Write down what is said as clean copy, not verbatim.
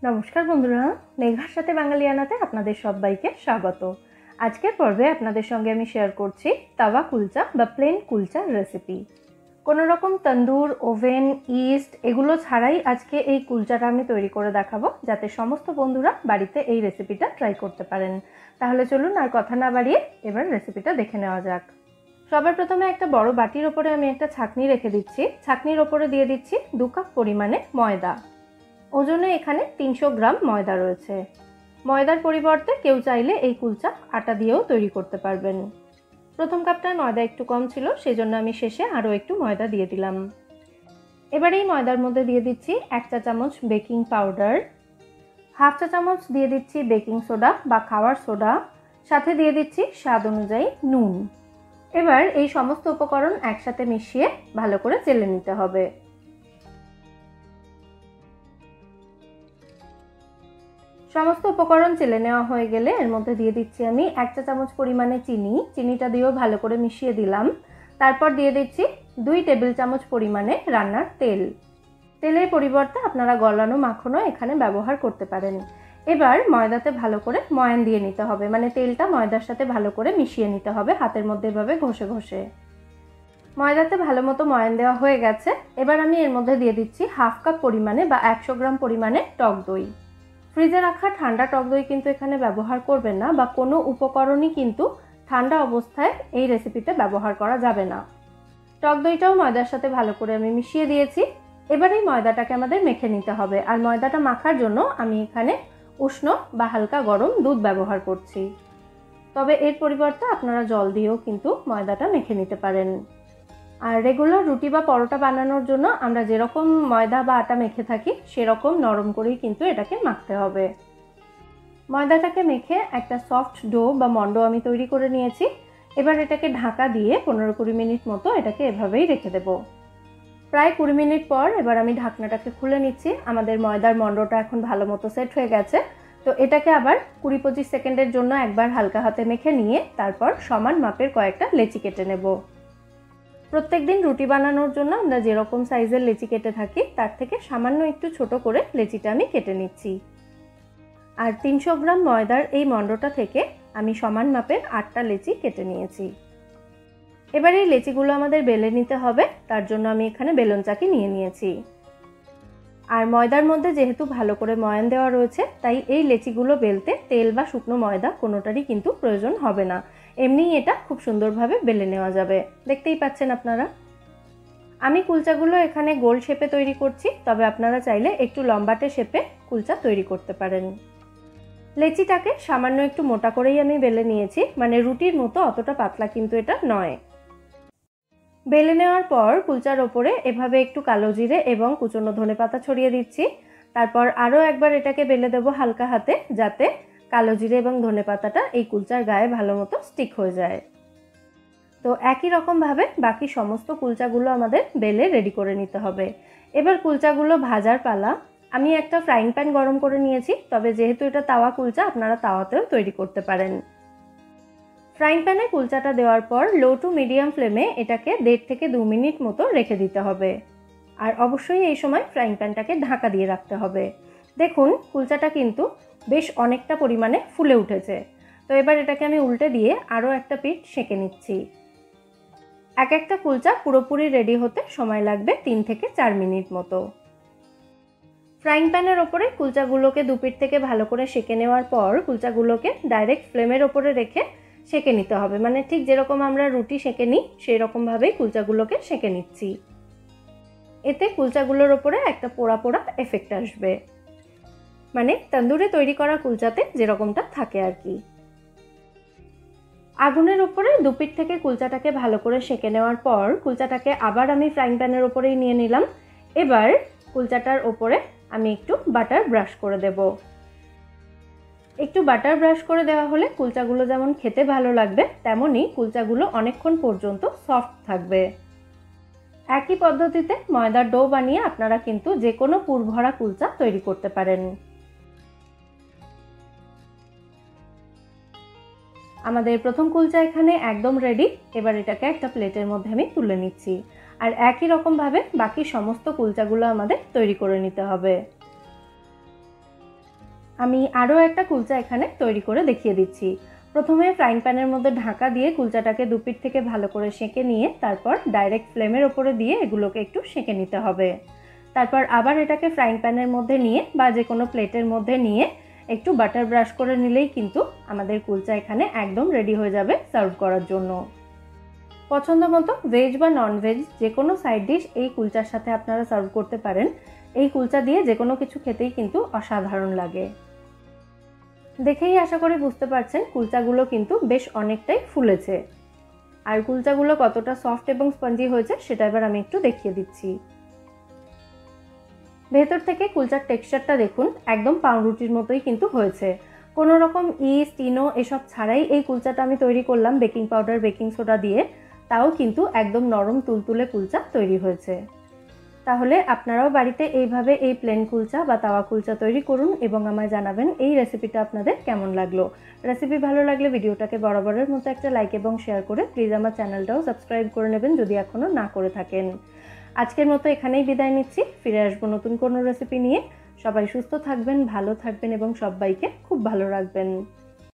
নমস্কার বন্ধুরা, মেঘার সাথে বাঙালিয়ানাতে আপনাদের সবাইকে স্বাগত। আজকের পর্বে আপনাদের সঙ্গে আমি শেয়ার করছি তাওয়া কুলচা বা প্লেন কুলচার রেসিপি। কোনো রকম তন্দুর, ওভেন, ইস্ট এগুলো ছাড়াই আজকে এই কুলচাটা আমি তৈরি করে দেখাবো, যাতে সমস্ত বন্ধুরা বাড়িতে এই রেসিপিটা ট্রাই করতে পারেন। তাহলে চলুন আর কথা না বাড়িয়ে এবার রেসিপিটা দেখে নেওয়া যাক। সবার প্রথমে একটা বড় বাটির ওপরে আমি একটা ছাঁকনি রেখে দিচ্ছি। ছাঁকনির ওপরে দিয়ে দিচ্ছি 2 কাপ পরিমাণে ময়দা। ওজনে এখানে 300 গ্রাম ময়দা রয়েছে। ময়দার পরিবর্তে কেউ চাইলে এই কুলচা আটা দিয়েও তৈরি করতে পারবেন। প্রথম কাপটায় ময়দা একটু কম ছিল, সেজন্য আমি শেষে আরও একটু ময়দা দিয়ে দিলাম। এবার এই ময়দার মধ্যে দিয়ে দিচ্ছি 1 চা চামচ বেকিং পাউডার, 1/2 চা চামচ দিয়ে দিচ্ছি বেকিং সোডা বা খাওয়ার সোডা, সাথে দিয়ে দিচ্ছি স্বাদ অনুযায়ী নুন। এবার এই সমস্ত উপকরণ একসাথে মিশিয়ে ভালো করে চেলে নিতে হবে। সমস্ত উপকরণ চেলে নেওয়া হয়ে গেলে এর মধ্যে দিয়ে দিচ্ছি আমি 1 চা চামচ পরিমাণে চিনি। চিনিটা দিয়েও ভালো করে মিশিয়ে দিলাম। তারপর দিয়ে দিচ্ছি 2 টেবিল চামচ পরিমাণে রান্নার তেল। তেলের পরিবর্তে আপনারা গলানো মাখনও এখানে ব্যবহার করতে পারেন। এবার ময়দাতে ভালো করে ময়ান দিয়ে নিতে হবে, মানে তেলটা ময়দার সাথে ভালো করে মিশিয়ে নিতে হবে হাতের মধ্যে এভাবে ঘষে ঘষে। ময়দাতে ভালো মতো ময়ান দেওয়া হয়ে গেছে। এবার আমি এর মধ্যে দিয়ে দিচ্ছি 1/2 কাপ পরিমাণে বা 100 গ্রাম পরিমাণে টক দই। ফ্রিজে রাখা ঠান্ডা টক দই কিন্তু এখানে ব্যবহার করবেন না, বা কোনো উপকরণই কিন্তু ঠান্ডা অবস্থায় এই রেসিপিতে ব্যবহার করা যাবে না। টক দইটাও ময়দার সাথে ভালো করে আমি মিশিয়ে দিয়েছি। এবার এই ময়দাটাকে আমাদের মেখে নিতে হবে। আর ময়দাটা মাখার জন্য আমি এখানে উষ্ণ বা হালকা গরম দুধ ব্যবহার করছি। তবে এর পরিবর্তে আপনারা জল দিয়েও কিন্তু ময়দাটা মেখে নিতে পারেন। আর রেগুলার রুটি বা পরোটা বানানোর জন্য আমরা যেরকম ময়দা বা আটা মেখে থাকি সেরকম নরম করেই কিন্তু এটাকে মাখতে হবে। ময়দাটাকে মেখে একটা সফট ডো বা মন্ডো আমি তৈরি করে নিয়েছি। এবার এটাকে ঢাকা দিয়ে 15-20 মিনিট মতো এটাকে এভাবেই রেখে দেব। প্রায় 20 মিনিট পর এবার আমি ঢাকনাটাকে খুলে নিচ্ছি। আমাদের ময়দার মন্ডোটা এখন ভালো মতো সেট হয়ে গেছে। তো এটাকে আবার 20-25 সেকেন্ডের জন্য একবার হালকা হাতে মেখে নিয়ে তারপর সমান মাপের কয়েকটা লেচি কেটে নেব। প্রত্যেক দিন রুটি বানানোর জন্য আমরা যেরকম সাইজের লেচি কেটে থাকি তার থেকে সামান্য একটু ছোট করে লেচিটা আমি কেটে নিচ্ছি। আর 300 গ্রাম ময়দার এই মন্ডোটা থেকে আমি সমান মাপের 8টা লেচি কেটে নিয়েছি। এবার এই লেচিগুলো আমাদের বেলে নিতে হবে, তার জন্য আমি এখানে বেলন চাকি নিয়ে নিয়েছি। আর ময়দার মধ্যে যেহেতু ভালো করে ময়ান দেওয়া রয়েছে, তাই এই লেচিগুলো বেলতে তেল বা শুকনো ময়দা কোনোটারই কিন্তু প্রয়োজন হবে না। এমনিই এটা খুব সুন্দরভাবে বেলে নেওয়া যাবে। দেখতেই পাচ্ছেন আপনারা। আমি কুলচাগুলো এখানে গোল শেপে তৈরি করছি, তবে আপনারা চাইলে একটু লম্বাটে শেপে কুলচা তৈরি করতে পারেন। লেচিটাকে সামান্য একটু মোটা করেই আমি বেলে নিয়েছি, মানে রুটির মতো অতটা পাতলা কিন্তু এটা নয়। বেলে নেওয়ার পর কুলচার ওপরে এভাবে একটু কালো জিরে এবং কুচনো ধনেপাতা ছড়িয়ে দিচ্ছি। তারপর আরও একবার এটাকে বেলে দেবো হালকা হাতে, যাতে কালো জিরে এবং ধনেপাতাটা এই কুলচার গায়ে ভালো মতো স্টিক হয়ে যায়। তো একই রকমভাবে বাকি সমস্ত কুলচাগুলো আমাদের বেলে রেডি করে নিতে হবে। এবার কুলচাগুলো ভাজার পালা। আমি একটা ফ্রাইং প্যান গরম করে নিয়েছি, তবে যেহেতু এটা তাওয়া কুলচা আপনারা তাওয়াতেও তৈরি করতে পারেন। ফ্রাইং প্যানে কুলচাটা দেওয়ার পর লো টু মিডিয়াম ফ্লেমে এটাকে 1.5 থেকে 2 মিনিট মতো রেখে দিতে হবে। আর অবশ্যই এই সময় ফ্রাইং প্যানটাকে ঢাকা দিয়ে রাখতে হবে। দেখুন কুলচাটা কিন্তু বেশ অনেকটা পরিমাণে ফুলে উঠেছে। তো এবার এটাকে আমি উল্টে দিয়ে আরও একটা পিঠ সেঁকে নিচ্ছি। এক একটা কুলচা পুরোপুরি রেডি হতে সময় লাগবে 3 থেকে 4 মিনিট মতো। ফ্রাইং প্যানের ওপরে কুলচাগুলোকে 2 পিঠ থেকে ভালো করে সেঁকে নেওয়ার পর কুলচাগুলোকে ডাইরেক্ট ফ্লেমের ওপরে রেখে সেঁকে নিতে হবে, মানে ঠিক যেরকম আমরা রুটি সেঁকে নিই সেই রকমভাবেই কুলচাগুলোকে সেঁকে নিচ্ছি। এতে কুলচাগুলোর ওপরে একটা পোড়া পোড়া এফেক্ট আসবে, মানে তন্দুরে তৈরি করা কুলচাতে যেরকমটা থাকে আর কি। আগুনের ওপরে 2 পিঠ থেকে কুলচাটাকে ভালো করে সেঁকে নেওয়ার পর কুলচাটাকে আবার আমি ফ্রাইং প্যানের ওপরেই নিয়ে নিলাম। এবার কুলচাটার ওপরে আমি একটু বাটার ব্রাশ করে দেব। একটু বাটার ব্রাশ করে দেওয়া হলে কুলচাগুলো যেমন খেতে ভালো লাগবে, তেমনই কুলচাগুলো অনেকক্ষণ পর্যন্ত সফট থাকবে। একই পদ্ধতিতে ময়দার ডো বানিয়ে আপনারা কিন্তু যে কোনো পুরভরা কুলচা তৈরি করতে পারেন। আমাদের প্রথম কুলচা এখানে একদম রেডি। এবার এটাকে একটা প্লেটের মধ্যে আমি তুলে নিচ্ছি। আর একই রকমভাবে বাকি সমস্ত কুলচাগুলো আমাদের তৈরি করে নিতে হবে। আমি আরও একটা কুলচা এখানে তৈরি করে দেখিয়ে দিচ্ছি। প্রথমে ফ্রাইং প্যানের মধ্যে ঢাকা দিয়ে কুলচাটাকে দুপিঠ থেকে ভালো করে সেঁকে নিয়ে তারপর ডাইরেক্ট ফ্লেমের ওপরে দিয়ে এগুলোকে একটু সেঁকে নিতে হবে। তারপর আবার এটাকে ফ্রাইং প্যানের মধ্যে নিয়ে বা যে কোনো প্লেটের মধ্যে নিয়ে একটু বাটার ব্রাশ করে নিলেই কিন্তু আমাদের কুলচা এখানে একদম রেডি হয়ে যাবে সার্ভ করার জন্য। পছন্দ মতো ভেজ বা নন ভেজ যে কোনো সাইড ডিশ এই কুলচার সাথে আপনারা সার্ভ করতে পারেন। এই কুলচা দিয়ে যে কোনো কিছু খেতেই কিন্তু অসাধারণ লাগে। দেখেই আশা করি বুঝতে পারছেন কুলচাগুলো কিন্তু বেশ অনেকটাই ফুলেছে। আর কুলচাগুলো কতটা সফট এবং স্পঞ্জি হয়েছে সেটা এবার আমি একটু দেখিয়ে দিচ্ছি। ভেতর থেকে কুলচার টেক্সচারটা দেখুন, একদম পাউরুটির মতোই কিন্তু হয়েছে। কোনো রকম ইস্ট, ইনো এসব ছাড়াই এই কুলচাটা আমি তৈরি করলাম বেকিং পাউডার, বেকিং সোডা দিয়ে। তাও কিন্তু একদম নরম তুলতুলে কুলচা তৈরি হয়েছে। তাহলে আপনারাও বাড়িতে এইভাবে এই প্লেন কুলচা বা তাওয়া কুলচা তৈরি করুন এবং আমায় জানাবেন এই রেসিপিটা আপনাদের কেমন লাগলো। রেসিপি ভালো লাগলে ভিডিওটাকে বরাবরের মতো একটা লাইক এবং শেয়ার করে প্লিজ আমার চ্যানেলটাও সাবস্ক্রাইব করে নেবেন যদি এখনও না করে থাকেন। আজকের মতো এখানেই বিদায় নিচ্ছি, ফিরে আসবো নতুন কোনো রেসিপি নিয়ে। সবাই সুস্থ থাকবেন, ভালো থাকবেন এবং সবাইকে খুব ভালো রাখবেন।